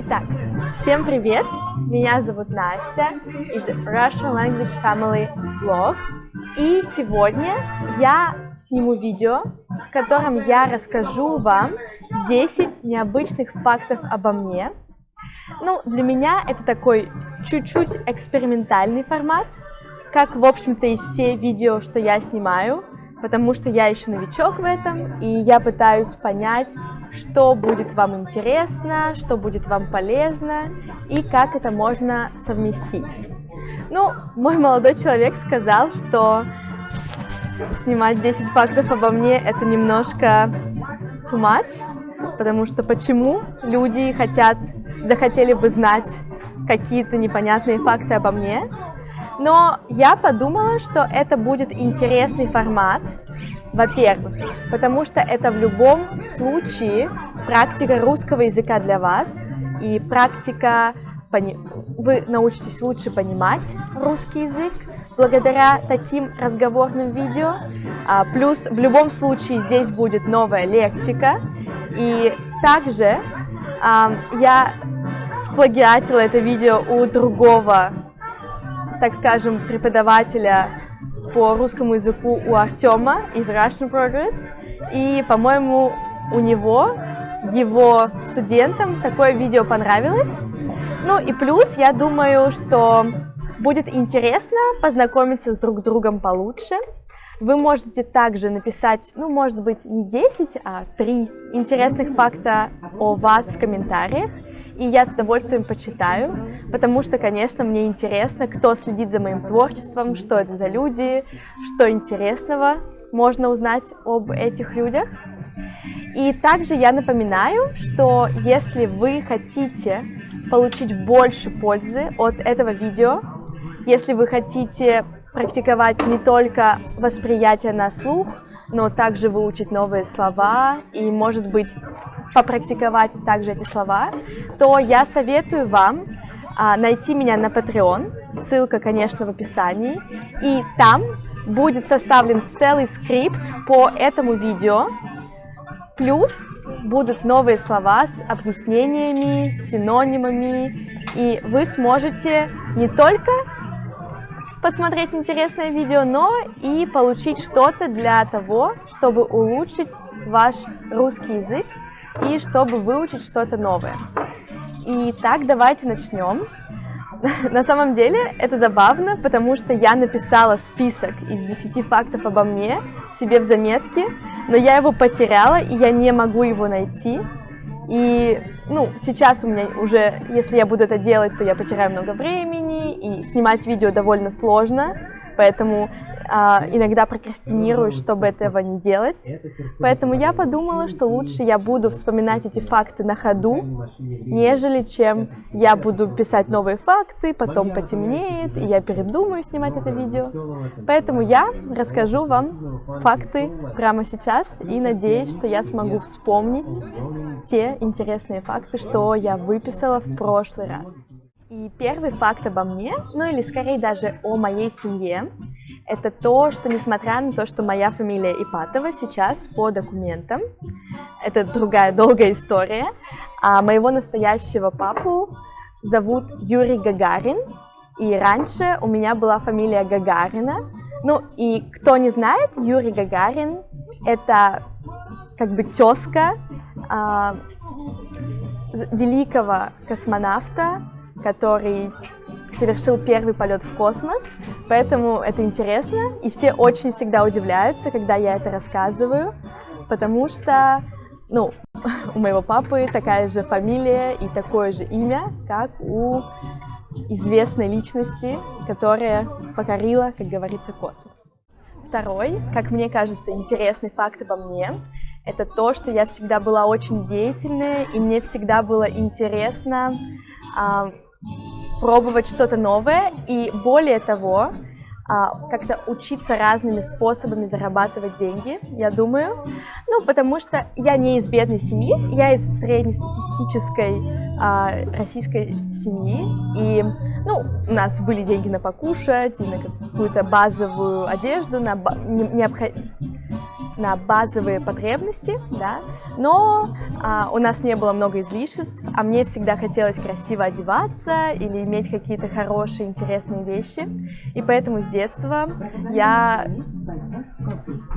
Итак, всем привет! Меня зовут Настя из Russian Language Family Blog. И сегодня я сниму видео, в котором я расскажу вам 10 необычных фактов обо мне. Ну, для меня это такой чуть-чуть экспериментальный формат, как, в общем-то, и все видео, что я снимаю, потому что я еще новичок в этом, и я пытаюсь понять, что будет вам интересно, что будет вам полезно, и как это можно совместить. Ну, мой молодой человек сказал, что снимать 10 фактов обо мне — это немножко too much, потому что почему люди захотели бы знать какие-то непонятные факты обо мне? Но я подумала, что это будет интересный формат, во-первых, потому что это в любом случае практика русского языка для вас, и вы научитесь лучше понимать русский язык благодаря таким разговорным видео. Плюс в любом случае здесь будет новая лексика, и также я сплагиатила это видео у другого, так скажем, преподавателя по русскому языку, у Артема из Russian Progress, и, по-моему, его студентам такое видео понравилось. Ну и плюс, я думаю, что будет интересно познакомиться с друг другом получше. Вы можете также написать, ну, может быть, не 10, а 3 интересных факта о вас в комментариях, и я с удовольствием почитаю, потому что, конечно, мне интересно, кто следит за моим творчеством, что это за люди, что интересного можно узнать об этих людях. И также я напоминаю, что если вы хотите получить больше пользы от этого видео, если вы хотите практиковать не только восприятие на слух, но также выучить новые слова и, может быть, попрактиковать также эти слова, то я советую вам найти меня на Patreon, ссылка, конечно, в описании, и там будет составлен целый скрипт по этому видео, плюс будут новые слова с объяснениями, с синонимами, и вы сможете не только посмотреть интересное видео, но и получить что-то для того, чтобы улучшить ваш русский язык и чтобы выучить что-то новое. Итак, давайте начнем. На самом деле это забавно, потому что я написала список из 10 фактов обо мне себе в заметки, но я его потеряла, и я не могу его найти. И, сейчас у меня уже, если я буду это делать, то я потеряю много времени, и снимать видео довольно сложно, поэтому иногда прокрастинирую, чтобы этого не делать. Поэтому я подумала, что лучше я буду вспоминать эти факты на ходу, нежели чем я буду писать новые факты, потом потемнеет, и я передумаю снимать это видео. Поэтому я расскажу вам факты прямо сейчас, и надеюсь, что я смогу вспомнить те интересные факты, что я выписала в прошлый раз. И первый факт обо мне, или скорее даже о моей семье, это то, что несмотря на то, что моя фамилия Ипатова сейчас по документам, это другая долгая история, моего настоящего папу зовут Юрий Гагарин, и раньше у меня была фамилия Гагарина. И кто не знает, Юрий Гагарин — это как бы тезка великого космонавта, который совершил первый полет в космос, поэтому это интересно, и все очень всегда удивляются, когда я это рассказываю, потому что, у моего папы такая же фамилия и такое же имя, как у известной личности, которая покорила, как говорится, космос. Второй, как мне кажется, интересный факт обо мне, это то, что я всегда была очень деятельная, и мне всегда было интересно пробовать что-то новое, и более того, как-то учиться разными способами зарабатывать деньги, я думаю. Потому что я не из бедной семьи, я из среднестатистической российской семьи, и, у нас были деньги на покушать, и на какую-то базовую одежду, на базовые потребности, да, но у нас не было много излишеств, а мне всегда хотелось красиво одеваться или иметь какие-то хорошие, интересные вещи, и поэтому с детства я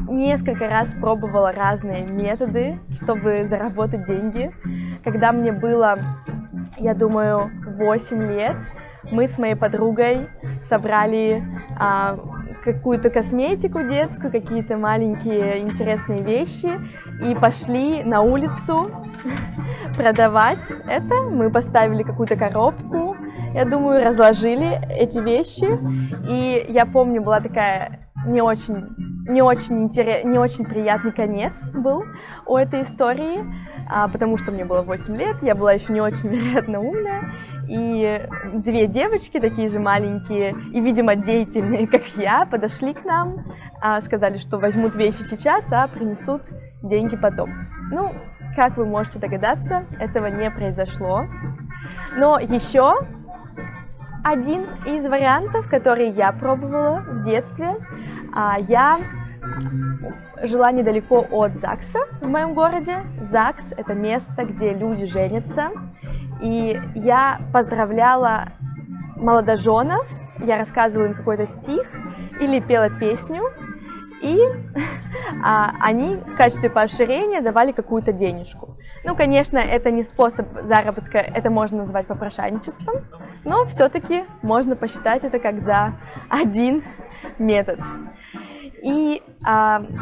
несколько раз пробовала разные методы, чтобы заработать деньги. Когда мне было, я думаю, 8 лет, мы с моей подругой собрали какую-то косметику детскую, какие-то маленькие интересные вещи и пошли на улицу продавать это. Мы поставили какую-то коробку, я думаю, разложили эти вещи. И я помню, была такая не очень приятный конец был у этой истории, потому что мне было 8 лет, я была еще не очень, вероятно, умная. И две девочки, такие же маленькие и, видимо, деятельные, как я, подошли к нам, сказали, что возьмут вещи сейчас, а принесут деньги потом. Ну, как вы можете догадаться, этого не произошло. Но еще один из вариантов, который я пробовала в детстве, я жила недалеко от ЗАГСа в моем городе. ЗАГС – это место, где люди женятся. И я поздравляла молодоженов, я рассказывала им какой-то стих или пела песню, и они в качестве поощрения давали какую-то денежку. Ну, конечно, это не способ заработка, это можно назвать попрошайничеством, но все-таки можно посчитать это как за один метод. И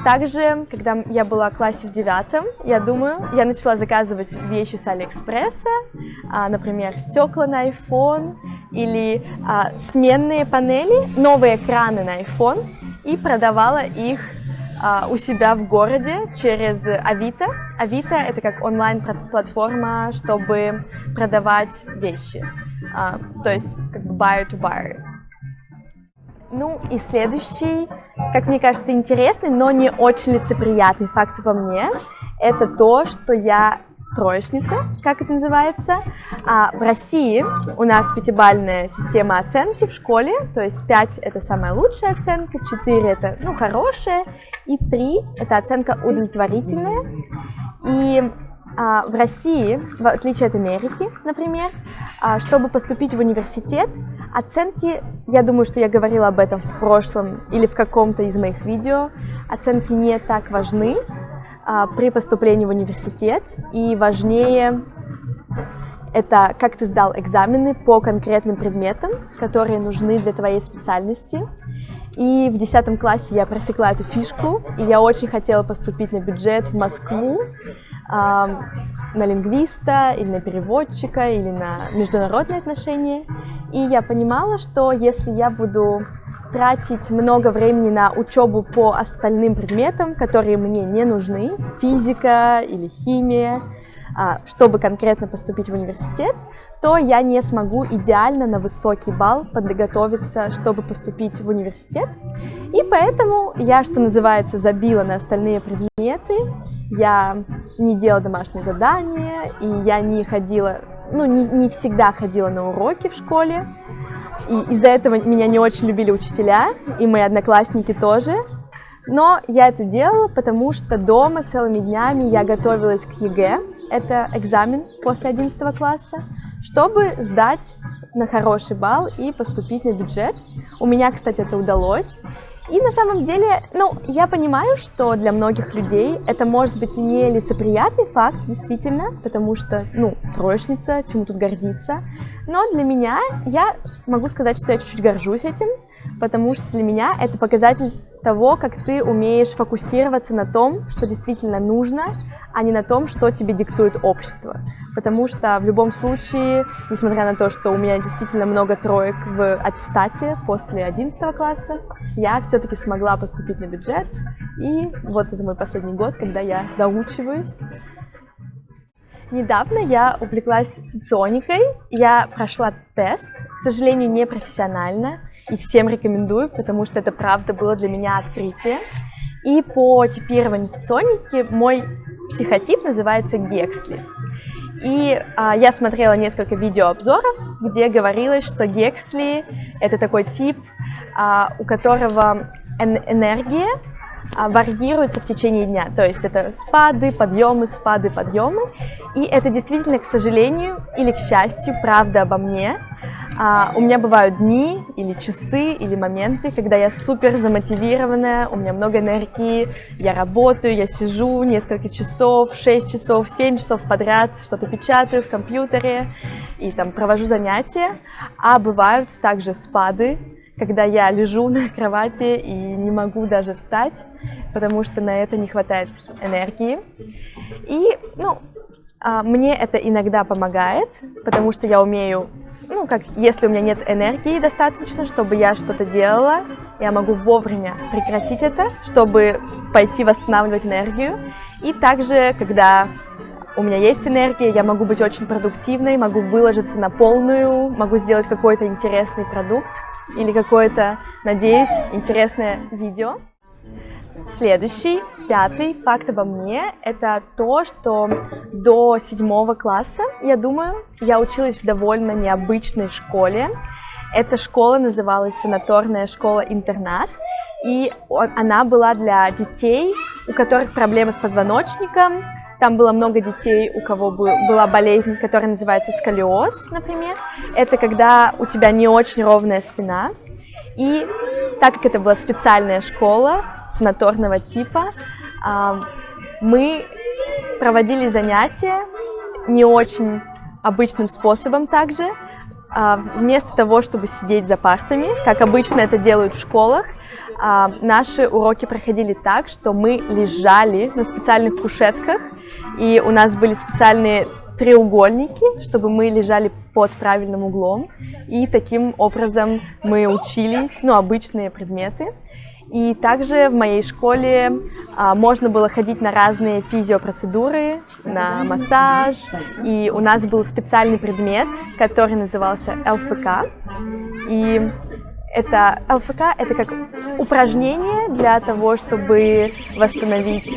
также, когда я была в классе в 9, я думаю, я начала заказывать вещи с Алиэкспресса, например, стекла на iPhone или сменные панели, новые экраны на iPhone, и продавала их у себя в городе через Авито. Авито – это как онлайн-платформа, чтобы продавать вещи, то есть как бы buyer to buyer. Ну и следующий, как мне кажется, интересный, но не очень лицеприятный факт во мне, это то, что я троечница, как это называется. В России у нас 5-бальная система оценки в школе, то есть 5 – это самая лучшая оценка, 4 – это хорошая, и 3 – это оценка удовлетворительная. И в России, в отличие от Америки, например, чтобы поступить в университет, оценки, я думаю, что я говорила об этом в прошлом или в каком-то из моих видео, оценки не так важны при поступлении в университет, и важнее это как ты сдал экзамены по конкретным предметам, которые нужны для твоей специальности. И в 10 классе я просекла эту фишку, и я очень хотела поступить на бюджет в Москву, на лингвиста, или на переводчика, или на международные отношения. И я понимала, что если я буду тратить много времени на учебу по остальным предметам, которые мне не нужны, физика или химия, чтобы конкретно поступить в университет, то я не смогу идеально на высокий балл подготовиться, чтобы поступить в университет. И поэтому я, что называется, забила на остальные предметы, я не делала домашние задания, и я не ходила, не всегда ходила на уроки в школе. И из-за этого меня не очень любили учителя, и мои одноклассники тоже. Но я это делала, потому что дома целыми днями я готовилась к ЕГЭ, это экзамен после 11 класса, чтобы сдать на хороший балл и поступить на бюджет. У меня, кстати, это удалось. И на самом деле, я понимаю, что для многих людей это может быть и не лицеприятный факт, действительно, потому что, троечница, чему тут гордиться. Но для меня, я могу сказать, что я чуть-чуть горжусь этим, потому что для меня это показатель того, как ты умеешь фокусироваться на том, что действительно нужно, а не на том, что тебе диктует общество. Потому что в любом случае, несмотря на то, что у меня действительно много троек в аттестате после 11 класса, я все-таки смогла поступить на бюджет, и вот это мой последний год, когда я доучиваюсь. Недавно я увлеклась соционикой, я прошла тест, к сожалению, не профессионально, и всем рекомендую, потому что это правда было для меня открытие. И по типированию соционики мой психотип называется Гексли. И я смотрела несколько видеообзоров, где говорилось, что Гексли – это такой тип, у которого энергия варьируется в течение дня. То есть это спады, подъемы, спады, подъемы. И это действительно, к сожалению или к счастью, правда обо мне. У меня бывают дни или часы, или моменты, когда я супер замотивированная, у меня много энергии, я работаю, я сижу несколько часов, 6 часов, 7 часов подряд, что-то печатаю в компьютере и там провожу занятия. А бывают также спады, когда я лежу на кровати и не могу даже встать, потому что на это не хватает энергии. И, мне это иногда помогает, потому что я умею, если у меня нет энергии достаточно, чтобы я что-то делала, я могу вовремя прекратить это, чтобы пойти восстанавливать энергию. И также, когда у меня есть энергия, я могу быть очень продуктивной, могу выложиться на полную, могу сделать какой-то интересный продукт или какое-то, надеюсь, интересное видео. Следующий, 5-й факт обо мне – это то, что до 7 класса, я думаю, я училась в довольно необычной школе. Эта школа называлась санаторная школа-интернат, и она была для детей, у которых проблемы с позвоночником. Там было много детей, у кого была болезнь, которая называется сколиоз, например. Это когда у тебя не очень ровная спина. И так как это была специальная школа санаторного типа, мы проводили занятия не очень обычным способом также. Вместо того, чтобы сидеть за партами, как обычно это делают в школах, наши уроки проходили так, что мы лежали на специальных кушетках, и у нас были специальные треугольники, чтобы мы лежали под правильным углом, и таким образом мы учились, обычные предметы. И также в моей школе можно было ходить на разные физиопроцедуры, на массаж, и у нас был специальный предмет, который назывался ЛФК. И это ЛФК – это как упражнение для того, чтобы восстановить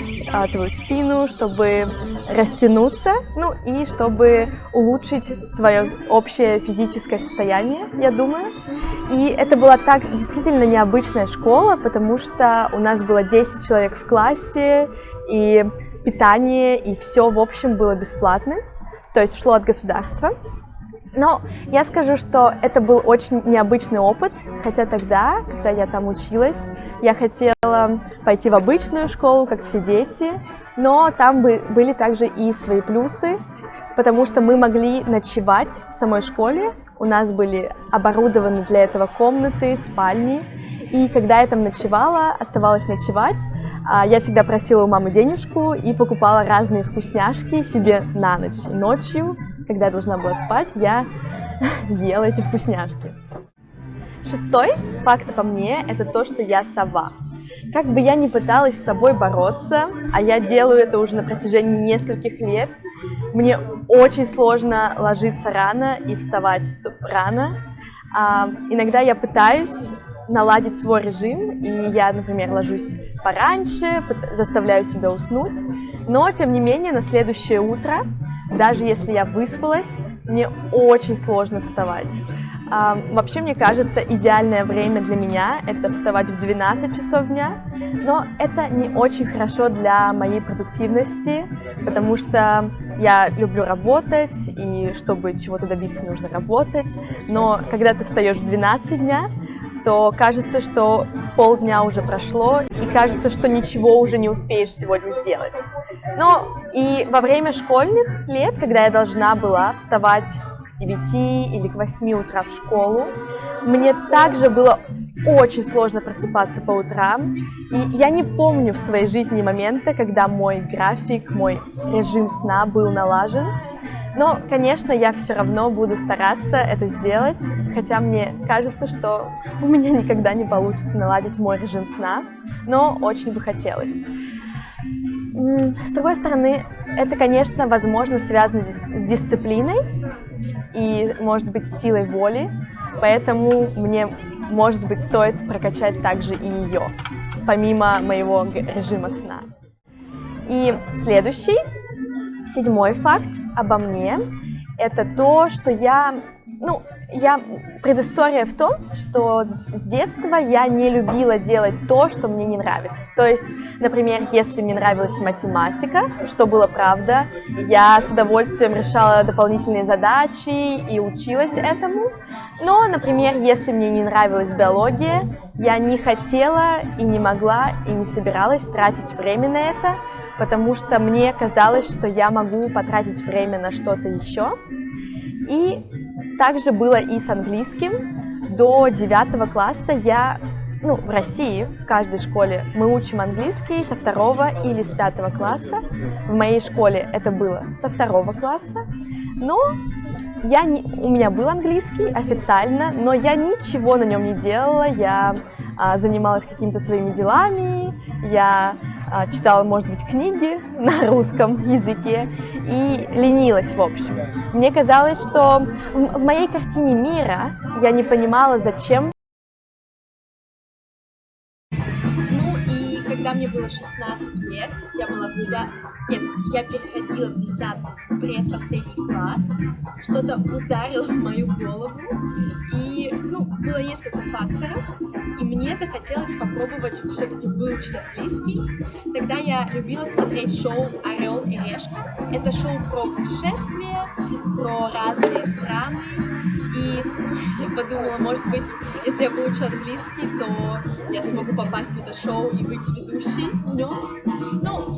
твою спину, чтобы растянуться, и чтобы улучшить твое общее физическое состояние, я думаю. И это была действительно необычная школа, потому что у нас было 10 человек в классе, и питание, и все, в общем, было бесплатным, то есть шло от государства. Но я скажу, что это был очень необычный опыт, хотя тогда, когда я там училась, я хотела пойти в обычную школу, как все дети, но там были также и свои плюсы, потому что мы могли ночевать в самой школе, у нас были оборудованы для этого комнаты, спальни, и когда я там ночевала, оставалась ночевать, я всегда просила у мамы денежку и покупала разные вкусняшки себе на ночь. И ночью, когда я должна была спать, я ела эти вкусняшки. 6-й факт обо мне – это то, что я сова. Как бы я ни пыталась с собой бороться, а я делаю это уже на протяжении нескольких лет, мне очень сложно ложиться рано и вставать рано. Иногда я пытаюсь наладить свой режим, и я, например, ложусь пораньше, заставляю себя уснуть, но, тем не менее, на следующее утро, даже если я выспалась, мне очень сложно вставать. Вообще, мне кажется, идеальное время для меня – это вставать в 12 часов дня, но это не очень хорошо для моей продуктивности, потому что я люблю работать, и чтобы чего-то добиться, нужно работать, но когда ты встаешь в 12 дня, то кажется, что полдня уже прошло, и кажется, что ничего уже не успеешь сегодня сделать. Но и во время школьных лет, когда я должна была вставать к 9 или к 8 утра в школу, мне также было очень сложно просыпаться по утрам, и я не помню в своей жизни момента, когда мой график, мой режим сна был налажен. Но, конечно, я все равно буду стараться это сделать, хотя мне кажется, что у меня никогда не получится наладить мой режим сна, но очень бы хотелось. С другой стороны, это, конечно, возможно, связано с дисциплиной и, может быть, с силой воли, поэтому мне, может быть, стоит прокачать также и ее, помимо моего режима сна. И следующий, 7-й факт обо мне это то, что предыстория в том, что с детства я не любила делать то, что мне не нравится. То есть, например, если мне нравилась математика, что было правда, я с удовольствием решала дополнительные задачи и училась этому. Но, например, если мне не нравилась биология, я не хотела и не могла и не собиралась тратить время на это, потому что мне казалось, что я могу потратить время на что-то еще. И также было и с английским. До 9 класса в России, в каждой школе мы учим английский со 2 или с 5 класса. В моей школе это было со 2 класса. Но у меня был английский официально, но я ничего на нем не делала. Я занималась какими-то своими делами, я читала, может быть, книги на русском языке и ленилась, в общем. Мне казалось, что в моей картине мира я не понимала, зачем. Когда мне было 16 лет, я переходила в 10-й, предпоследний класс, что-то ударило в мою голову, и, было несколько факторов, и мне захотелось попробовать все-таки выучить английский. Тогда я любила смотреть шоу «Орел и решка». Это шоу про путешествия, про разные страны, и я подумала, может быть, если я выучу английский, то я смогу попасть в это шоу и быть ведущей в нем.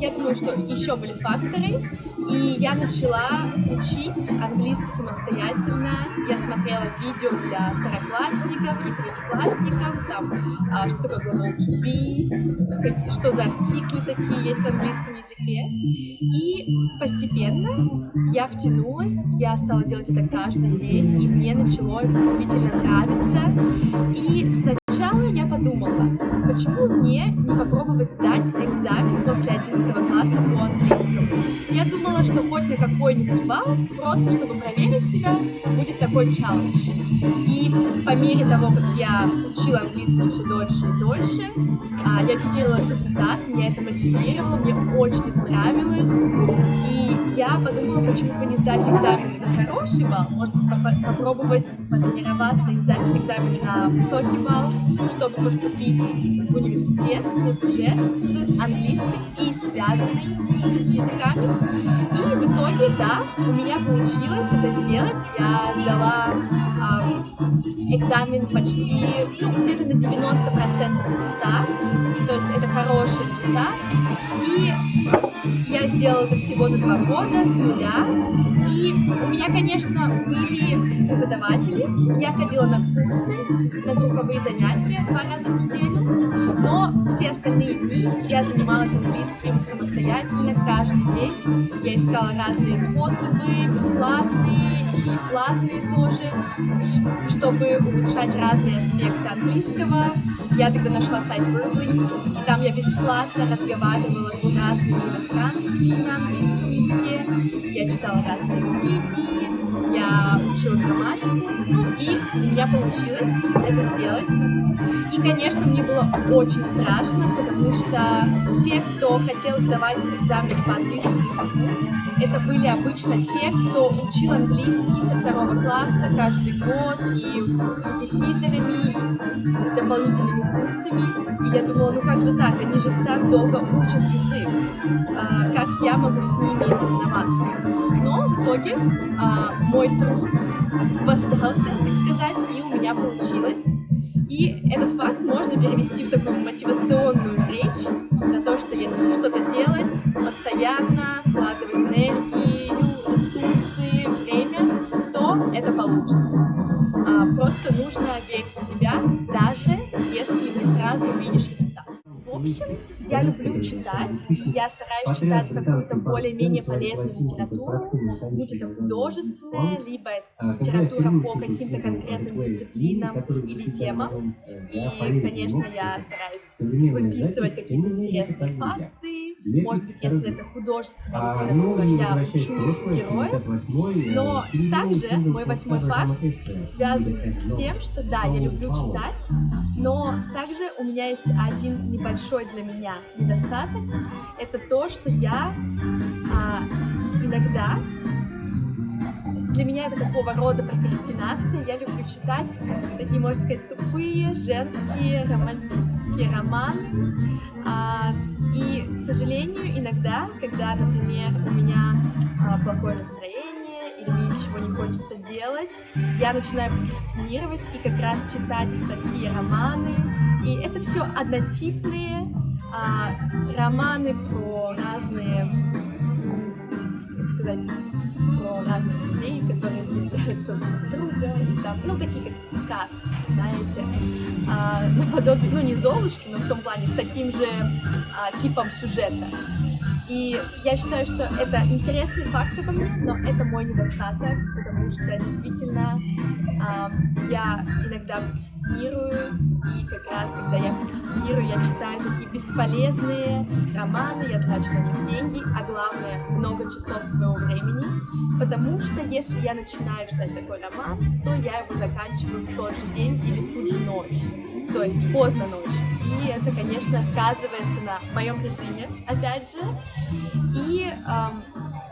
Я думаю, что еще были факторы, и я начала учить английский самостоятельно. Я смотрела видео для второклассников и третьеклассников, что такое глагол to be, что за артикли такие есть в английском языке. И постепенно я втянулась, я стала делать это каждый день, и мне начало это действительно нравиться. И сначала я подумала, почему мне не попробовать сдать экзамен после 11 класса по английскому. Я думала, что хоть на какой-нибудь балл, просто чтобы проверить себя, будет такой челлендж. И по мере того, как я учила английский все дольше и дольше, я видела результат, меня это мотивировало, мне очень это нравилось. И я подумала, почему бы не сдать экзамен на хороший балл, может попробовать потренироваться и сдать экзамен на высокий балл, чтобы поступить в университет на бюджет с английским и связанный с языками. И в итоге, да, у меня получилось это сделать. Я сдала экзамен почти, где-то на 90% из 100, то есть это хороший результат. И я сделала это всего за 2 года с нуля. И у меня, конечно, были преподаватели, я ходила на курсы, на групповые занятия 2 раза в неделю, но все остальные дни я занималась английским самостоятельно каждый день. Я искала разные способы, бесплатные и платные тоже, чтобы улучшать разные аспекты английского. Я тогда нашла сайт Verbly, и там я бесплатно разговаривала с разными иностранцами на английском языке. Я читала разные книги, я учила грамматику, и у меня получилось это сделать. И, конечно, мне было очень страшно, потому что те, кто хотел сдавать экзамен по английскому языку, это были обычно те, кто учил английский со 2 класса каждый год, и с репетиторами, и с дополнительными курсами. И я думала, как же так, они же так долго учат язык, как я могу с ними соревноваться? Но в итоге мой труд воздался, так сказать, и у меня получилось. И этот факт можно перевести в такую мотивационную речь, на то, что если что-то делать постоянно, вкладывать энергию, ресурсы, время, то это получится. Просто нужно верить в себя, даже если не сразу видишь результат. В общем, я люблю читать, я стараюсь читать какую-то более-менее полезную литературу, будь это художественная, либо литература по каким-то конкретным дисциплинам или темам. И, конечно, я стараюсь выписывать какие-то интересные факты. Может быть, если это художественная литература, я учусь у героев. Но также мой 8-й факт связан с тем, что да, я люблю читать, но также у меня есть один небольшой для меня недостаток. Это то, что я иногда для меня это такого рода прокрастинация. Я люблю читать такие, можно сказать, тупые женские романтические романы. И, к сожалению, иногда, когда, например, у меня плохое настроение или мне ничего не хочется делать, я начинаю прокрастинировать и как раз читать такие романы. И это все однотипные романы про разные, как сказать, про разных людей, которые влюбляются друг в друга, и там, ну, такие как сказки, знаете, наподобие, ну, не Золушки, но в том плане с таким же типом сюжета. И я считаю, что это интересный факт обо мне, но это мой недостаток, потому что действительно я иногда прокрастинирую, и как раз когда я прокрастинирую, я читаю такие бесполезные романы, я трачу на них деньги, а главное, много часов своего времени, потому что если я начинаю читать такой роман, то я его заканчиваю в тот же день или в ту же ночь, то есть поздно ночью. И это, конечно, сказывается на моем режиме, опять же, и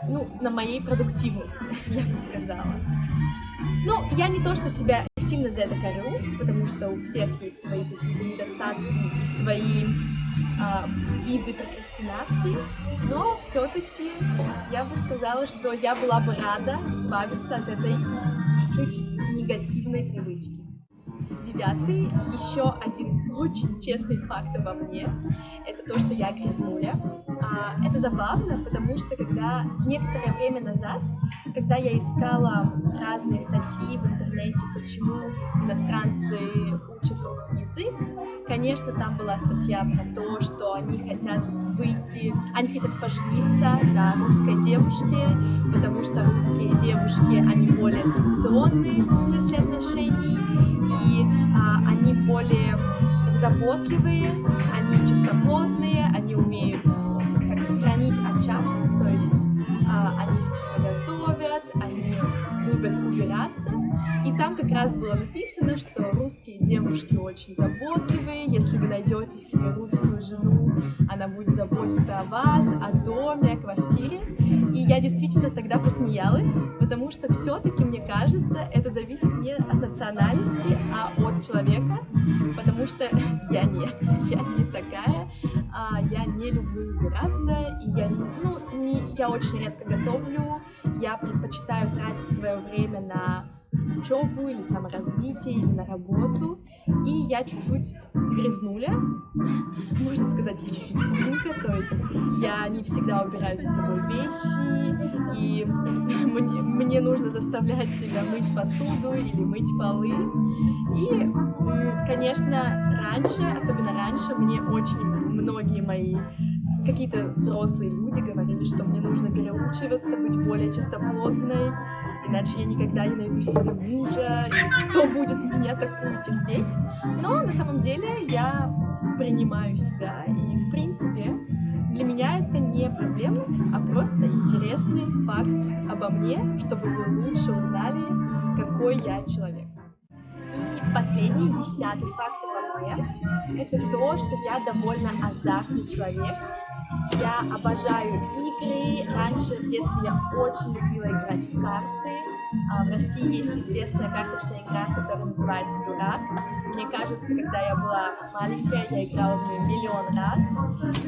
ну, на моей продуктивности, я бы сказала. Ну, я не то, что себя сильно за это корю, потому что у всех есть свои какие-то недостатки и свои виды прокрастинации, но все-таки я бы сказала, что я была бы рада избавиться от этой чуть-чуть негативной привычки. 9. Еще один очень честный факт обо мне — это то, что я грязнуля. Это забавно, потому что когда некоторое время назад, когда я искала разные статьи в интернете, почему иностранцы учат русский язык, конечно, там была статья про то, что они хотят пожениться на русской девушке, потому что русские девушки, они более традиционные в смысле отношений, и они более заботливые, они чистоплотные, они умеют хранить очаг, то есть они вкусно готовят, они любят убираться. И там как раз было написано, что русские девушки очень заботливые, если вы найдете себе русскую жену, она будет заботиться о вас, о доме, о квартире. И я действительно тогда посмеялась, потому что все-таки, мне кажется, это зависит не от национальности, а от человека, потому что я не такая, я не люблю убираться, и я очень редко готовлю, я предпочитаю тратить свое время на учебу или саморазвитие, или на работу, и я чуть-чуть грязнуля, можно сказать, я чуть-чуть свинка, то есть я не всегда убираю за собой вещи, и мне нужно заставлять себя мыть посуду или мыть полы, и, конечно, особенно раньше, мне очень многие мои какие-то взрослые люди говорили, что мне нужно переучиваться, быть более чистоплотной, иначе я никогда не найду себе мужа, и кто будет меня такую терпеть. Но на самом деле я принимаю себя, и в принципе для меня это не проблема, а просто интересный факт обо мне, чтобы вы лучше узнали, какой я человек. И последний, 10-й факт обо мне — это то, что я довольно азартный человек. Я обожаю игры. Раньше в детстве я очень любила играть в карты. В России есть известная карточная игра, которая называется «Дурак». Мне кажется, когда я была маленькая, я играла в нее миллион раз.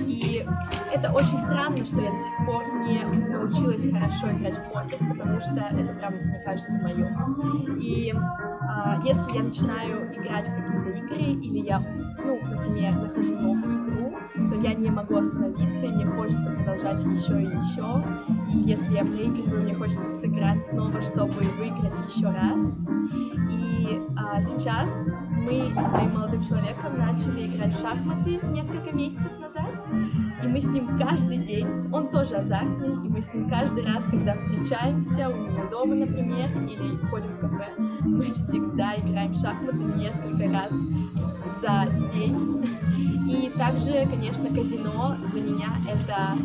И это очень странно, что я до сих пор не научилась хорошо играть в покер, потому что это прям, мне кажется, мое. И если я начинаю играть в какие-то игры, или я, например, нахожу новую игру, то я не могу остановиться, и мне хочется продолжать еще и еще. И если я проигрываю, мне хочется сыграть снова, чтобы выиграть еще раз. И сейчас мы с моим молодым человеком начали играть в шахматы несколько месяцев назад. И мы с ним каждый день, он тоже азартный, и мы с ним каждый раз, когда встречаемся у него дома, например, или ходим в кафе, мы всегда играем в шахматы несколько раз за день. И также, конечно, казино для меня это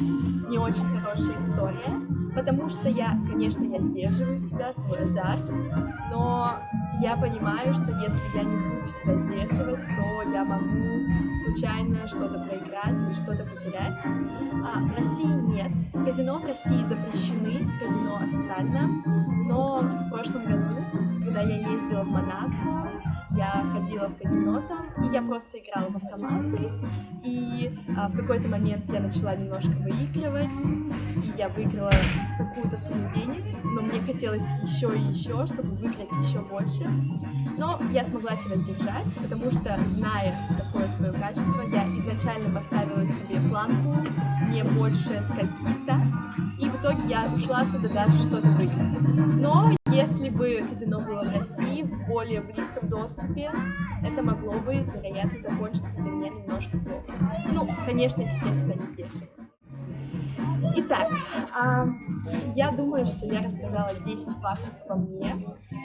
не очень хорошая история, потому что я сдерживаю себя, свой азарт, но я понимаю, что если я не буду себя сдерживать, то я могу случайно что-то проиграть или что-то потерять. В России нет. Казино в России запрещены, казино официально. Но в прошлом году, когда я ездила в Монако, я ходила в казино там, и я просто играла в автоматы. И в какой-то момент я начала немножко выигрывать, и я выиграла какую-то сумму денег, но мне хотелось еще и еще, чтобы выиграть еще больше. Но я смогла себя сдержать, потому что, зная такое свое качество, я изначально поставила себе планку не больше скольки-то, и в итоге я ушла оттуда даже что-то выиграть. Но если бы казино было в России в более близком доступе, это могло бы, вероятно, закончиться для меня немножко плохо. Ну, конечно, если бы я себя не сдерживала. Итак, я думаю, что я рассказала 10 фактов обо мне.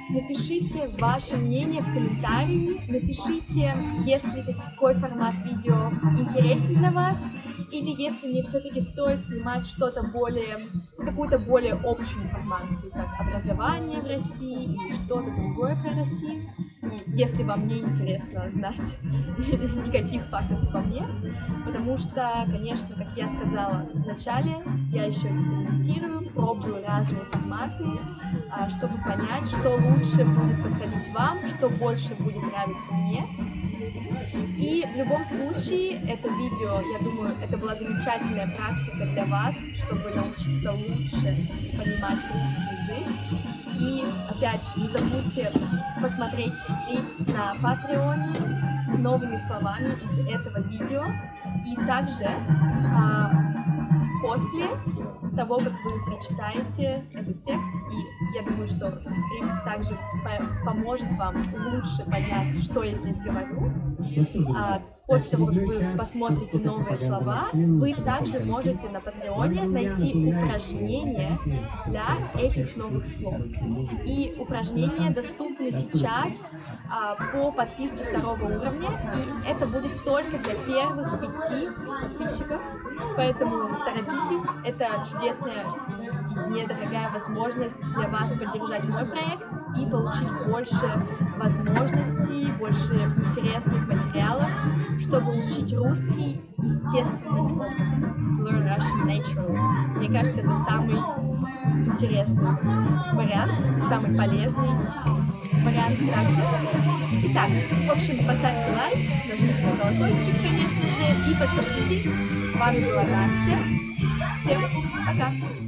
Напишите ваше мнение в комментарии, напишите, если такой формат видео интересен для вас, или если мне все-таки стоит снимать что-то более, какую-то более общую информацию, как образование в России или что-то другое про Россию. И если вам не интересно знать никаких фактов обо мне, потому что, конечно, как я сказала в начале, я еще экспериментирую, пробую разные форматы, чтобы понять, что лучше будет подходить вам, что больше будет нравиться мне. И в любом случае, это видео, я думаю, это была замечательная практика для вас, чтобы научиться лучше понимать русский язык. И, опять же, не забудьте посмотреть скрипт на Патреоне с новыми словами из этого видео. И также после того, как вы прочитаете этот текст, и я думаю, что скрипт также поможет вам лучше понять, что я здесь говорю. После того, как вы посмотрите новые слова, вы также можете на Патреоне найти упражнения для этих новых слов. И упражнения доступны сейчас по подписке 2-го уровня, и это будет только для первых 5 подписчиков, поэтому торопитесь, это чудесная и недорогая возможность для вас поддержать мой проект и получить больше возможностей, больше интересных материалов, чтобы учить русский естественным образом. To learn Russian naturally. Мне кажется, это самый интересный вариант и самый полезный вариант также. Итак, в общем, поставьте лайк, нажмите на колокольчик, конечно же, и подпишитесь. С вами была Настя. Всем пока!